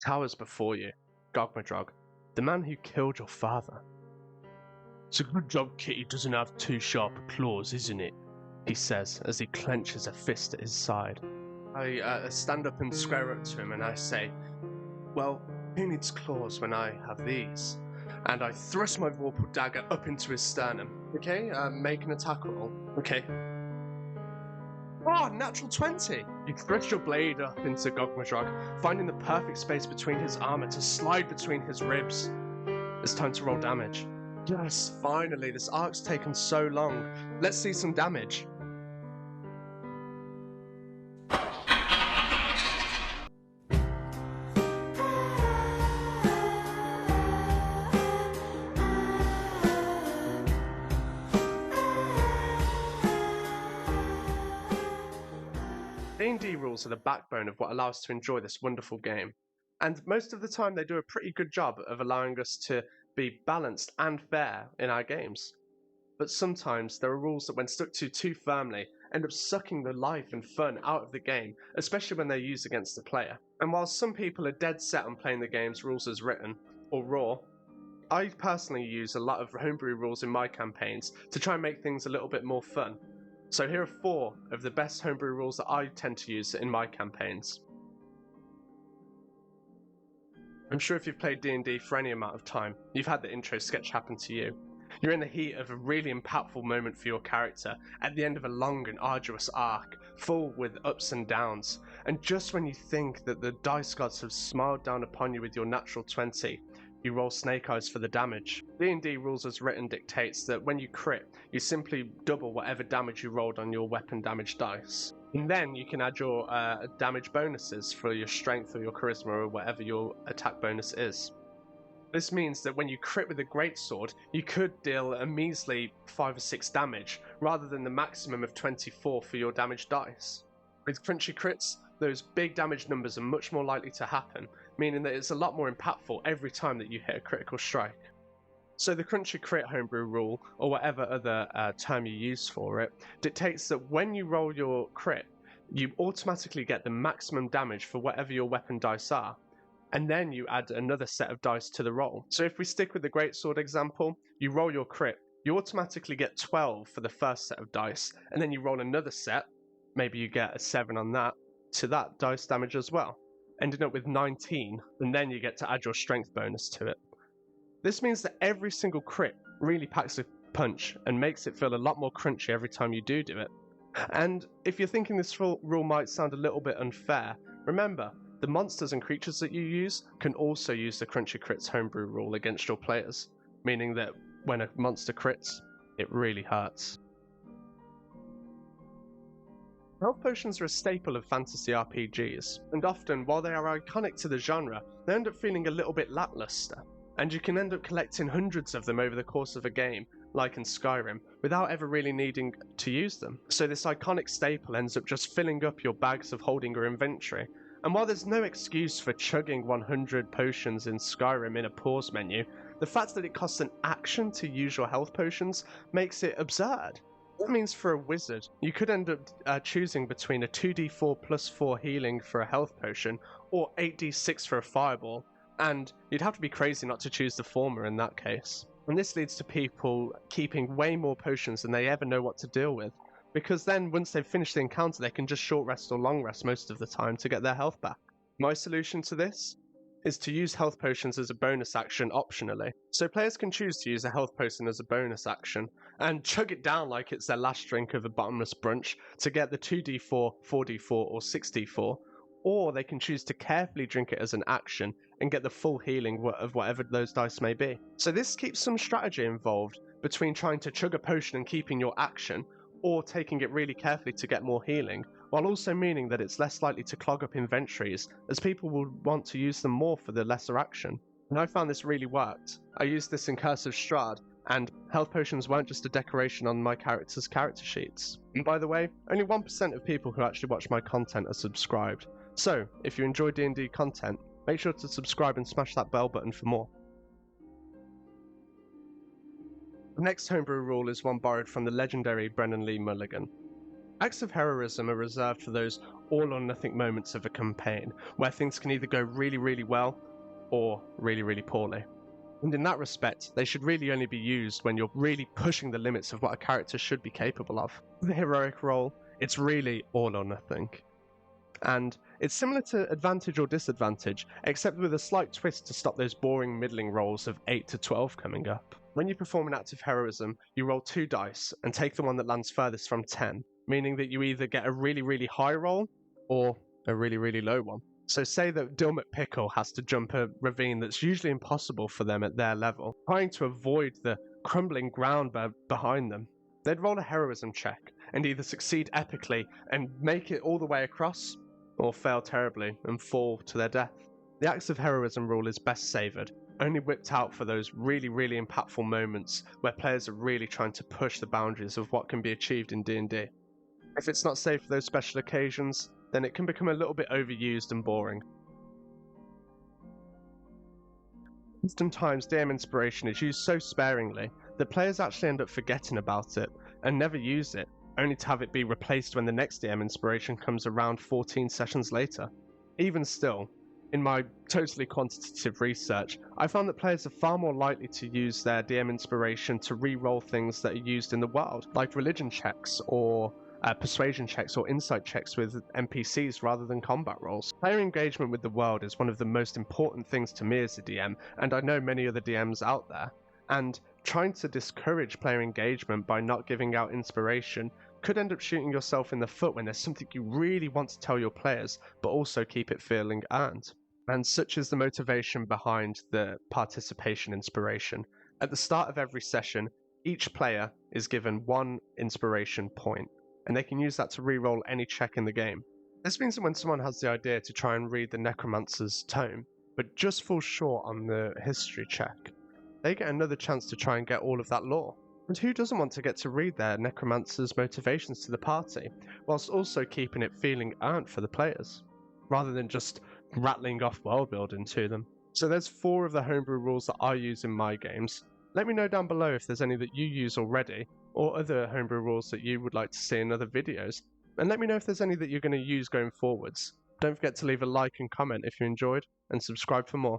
towers before you, Gogmadrog, the man who killed your father. It's a good job Kitty doesn't have too sharp claws, isn't it? He says as he clenches a fist at his side. I stand up and square up to him and I say, well, who needs claws when I have these? And I thrust my Vorpal dagger up into his sternum. Okay, make an attack roll. Okay. Oh, natural 20! You thrust your blade up into Gogmadrog, finding the perfect space between his armor to slide between his ribs. It's time to roll damage. Yes, finally, this arc's taken so long. Let's see some damage. D&D rules are the backbone of what allows us to enjoy this wonderful game. And most of the time they do a pretty good job of allowing us to be balanced and fair in our games. But sometimes there are rules that when stuck to too firmly end up sucking the life and fun out of the game, especially when they're used against the player. And while some people are dead set on playing the game's rules as written, or raw, I personally use a lot of homebrew rules in my campaigns to try and make things a little bit more fun. So here are 4 of the best homebrew rules that I tend to use in my campaigns. I'm sure if you've played D&D for any amount of time, you've had the intro sketch happen to you. You're in the heat of a really impactful moment for your character, at the end of a long and arduous arc, full with ups and downs, and just when you think that the dice gods have smiled down upon you with your natural 20, you roll snake eyes for the damage. D&D rules as written dictates that when you crit, you simply double whatever damage you rolled on your weapon damage dice. And then you can add your damage bonuses for your strength or your charisma or whatever your attack bonus is. This means that when you crit with a greatsword, you could deal a measly 5 or 6 damage, rather than the maximum of 24 for your damage dice. With crunchy crits, those big damage numbers are much more likely to happen, meaning that it's a lot more impactful every time that you hit a critical strike. So the crunchy crit homebrew rule, or whatever other term you use for it, dictates that when you roll your crit, you automatically get the maximum damage for whatever your weapon dice are, and then you add another set of dice to the roll. So if we stick with the greatsword example, you roll your crit, you automatically get 12 for the first set of dice, and then you roll another set, maybe you get a 7 on that, to that dice damage as well, ending up with 19, and then you get to add your strength bonus to it. This means that every single crit really packs a punch and makes it feel a lot more crunchy every time you do it. And if you're thinking this rule might sound a little bit unfair, remember, the monsters and creatures that you use can also use the crunchy crits homebrew rule against your players, meaning that when a monster crits, it really hurts. Health potions are a staple of fantasy RPGs, and often, while they are iconic to the genre, they end up feeling a little bit lackluster, and you can end up collecting hundreds of them over the course of a game, like in Skyrim, without ever really needing to use them. So this iconic staple ends up just filling up your bags of holding your inventory, and while there's no excuse for chugging 100 potions in Skyrim in a pause menu, the fact that it costs an action to use your health potions makes it absurd. That means for a wizard, you could end up choosing between a 2d4 plus 4 healing for a health potion, or 8d6 for a fireball, and you'd have to be crazy not to choose the former in that case. And this leads to people keeping way more potions than they ever know what to deal with, because then once they've finished the encounter they can just short rest or long rest most of the time to get their health back. My solution to this is to use health potions as a bonus action optionally. So players can choose to use a health potion as a bonus action, and chug it down like it's their last drink of a bottomless brunch to get the 2d4, 4d4 or 6d4, or they can choose to carefully drink it as an action and get the full healing of whatever those dice may be. So this keeps some strategy involved between trying to chug a potion and keeping your action, or taking it really carefully to get more healing, while also meaning that it's less likely to clog up inventories, as people will want to use them more for the lesser action. And I found this really worked. I used this in Cursive Strahd, and health potions weren't just a decoration on my character's character sheets. And by the way, only 1% of people who actually watch my content are subscribed. So, if you enjoy D&D content, make sure to subscribe and smash that bell button for more. The next homebrew rule is one borrowed from the legendary Brennan Lee Mulligan. Acts of heroism are reserved for those all or nothing moments of a campaign, where things can either go really, really well or really, really poorly. And in that respect, they should really only be used when you're really pushing the limits of what a character should be capable of. The heroic role, it's really all or nothing. And it's similar to advantage or disadvantage, except with a slight twist to stop those boring middling rolls of 8 to 12 coming up. When you perform an act of heroism, you roll 2 dice and take the one that lands furthest from 10, meaning that you either get a really, really high roll or a really, really low one. So say that Dill McPickle has to jump a ravine that's usually impossible for them at their level, trying to avoid the crumbling ground behind them. They'd roll a heroism check and either succeed epically and make it all the way across, or fail terribly and fall to their death. The acts of heroism rule is best savoured, only whipped out for those really, really impactful moments where players are really trying to push the boundaries of what can be achieved in D&D. If it's not saved for those special occasions, then it can become a little bit overused and boring. Oftentimes, DM inspiration is used so sparingly that players actually end up forgetting about it and never use it, only to have it be replaced when the next DM inspiration comes around 14 sessions later. Even still, in my totally quantitative research, I found that players are far more likely to use their DM inspiration to re-roll things that are used in the world, like religion checks or persuasion checks or insight checks with NPCs rather than combat rolls. Player engagement with the world is one of the most important things to me as a DM, and I know many other DMs out there, and trying to discourage player engagement by not giving out inspiration could end up shooting yourself in the foot when there's something you really want to tell your players, but also keep it feeling earned. And such is the motivation behind the participation inspiration. At the start of every session, each player is given 1 inspiration point, and they can use that to re-roll any check in the game. This means that when someone has the idea to try and read the Necromancer's tome, but just falls short on the history check, they get another chance to try and get all of that lore. And who doesn't want to get to read their Necromancer's motivations to the party, whilst also keeping it feeling earned for the players, rather than just rattling off world building to them. So there's 4 of the homebrew rules that I use in my games. Let me know down below if there's any that you use already, or other homebrew rules that you would like to see in other videos. And let me know if there's any that you're going to use going forwards. Don't forget to leave a like and comment if you enjoyed, and subscribe for more.